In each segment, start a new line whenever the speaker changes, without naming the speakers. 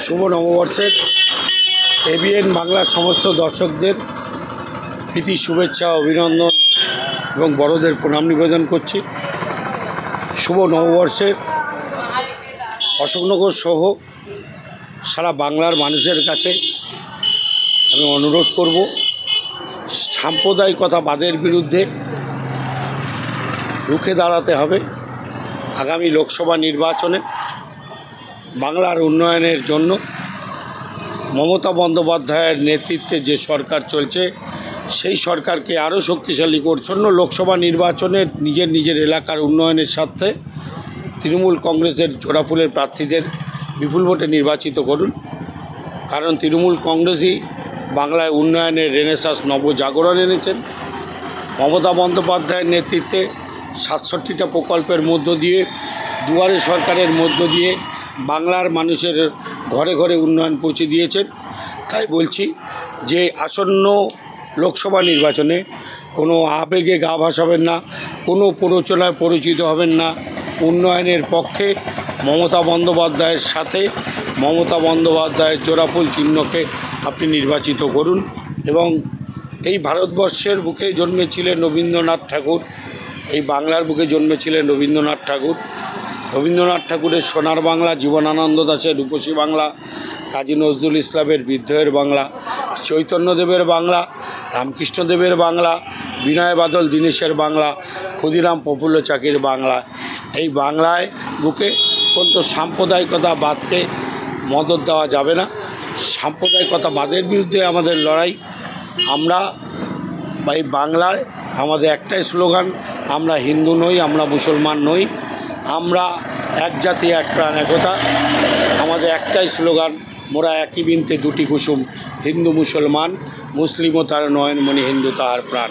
শুভ নববর্ষের এবিএন বাংলার সমস্ত দর্শকদের প্রীতি শুভেচ্ছা অভিনন্দন এবং বড়দের প্রণাম নিবেদন করছি। শুভ নববর্ষে অশোকনগর সহ সারা বাংলার মানুষের কাছে আমি অনুরোধ করব, সাম্প্রদায়িকতাবাদের বিরুদ্ধে রুখে দাঁড়াতে হবে। আগামী লোকসভা নির্বাচনে বাংলার উন্নয়নের জন্য মমতা বন্দ্যোপাধ্যায়ের নেতৃত্বে যে সরকার চলছে সেই সরকারকে আরও শক্তিশালী করার জন্য লোকসভা নির্বাচনে নিজের এলাকার উন্নয়নের স্বার্থে তৃণমূল কংগ্রেসের জোড়াফুলের প্রার্থীদের বিপুল ভোটে নির্বাচিত করুন। কারণ তৃণমূল কংগ্রেসই বাংলায় উন্নয়নের রেনেসাঁস নবজাগরণ এনেছেন। মমতা বন্দ্যোপাধ্যায়ের নেতৃত্বে ৬৭টা প্রকল্পের মধ্য দিয়ে, দুয়ারে সরকারের মধ্য দিয়ে বাংলার মানুষের ঘরে ঘরে উন্নয়ন পৌঁছে দিয়েছেন। তাই বলছি যে আসন্ন লোকসভা নির্বাচনে কোনো আবেগে গা ভাসাবেন না, কোনো প্ররোচনায় পরিচিত হবেন না। উন্নয়নের পক্ষে মমতা বন্দ্যোপাধ্যায়ের সাথে মমতা বন্দ্যোপাধ্যায়ের জোড়াফুল চিহ্নকে আপনি নির্বাচিত করুন। এবং এই ভারতবর্ষের বুকে জন্মেছিলেন রবীন্দ্রনাথ ঠাকুর, এই বাংলার বুকে জন্মেছিলেন রবীন্দ্রনাথ ঠাকুর। রবীন্দ্রনাথ ঠাকুরের সোনার বাংলা, জীবনানন্দ দাশের রূপসী বাংলা, কাজী নজরুল ইসলামের বিদ্রোহের বাংলা, চৈতন্যদেবের বাংলা, রামকৃষ্ণদেবের বাংলা, বিনয় বাদল দীনেশের বাংলা, ক্ষুদিরাম প্রফুল্ল চাকির বাংলা। এই বাংলায় বুকে অত্যন্ত সাম্প্রদায়িকতাবাদকে মদত দেওয়া যাবে না। সাম্প্রদায়িকতাবাদের বিরুদ্ধে আমাদের লড়াই। আমরা এই বাংলায় আমাদের একটাই স্লোগান, আমরা হিন্দু নই, আমরা মুসলমান নই, আমরা এক জাতি এক প্রাণ একতা। আমাদের একটাই স্লোগান, মোরা একই বৃন্তে দুটি কুসুম, হিন্দু মুসলমান, মুসলিমও তার নয়নমণি, হিন্দু তাহার প্রাণ।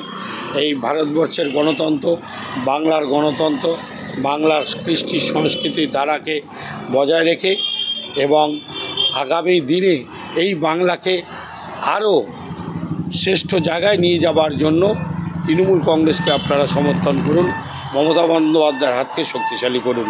এই ভারতবর্ষের গণতন্ত্র, বাংলার গণতন্ত্র, বাংলার কৃষ্টি সংস্কৃতির ধারাকে বজায় রেখে এবং আগামী দিনে এই বাংলাকে আরও শ্রেষ্ঠ জায়গায় নিয়ে যাবার জন্য তৃণমূল কংগ্রেসকে আপনারা সমর্থন করুন, মমতা বন্দ্যোপাধ্যায়ের হাতকে শক্তিশালী করুন।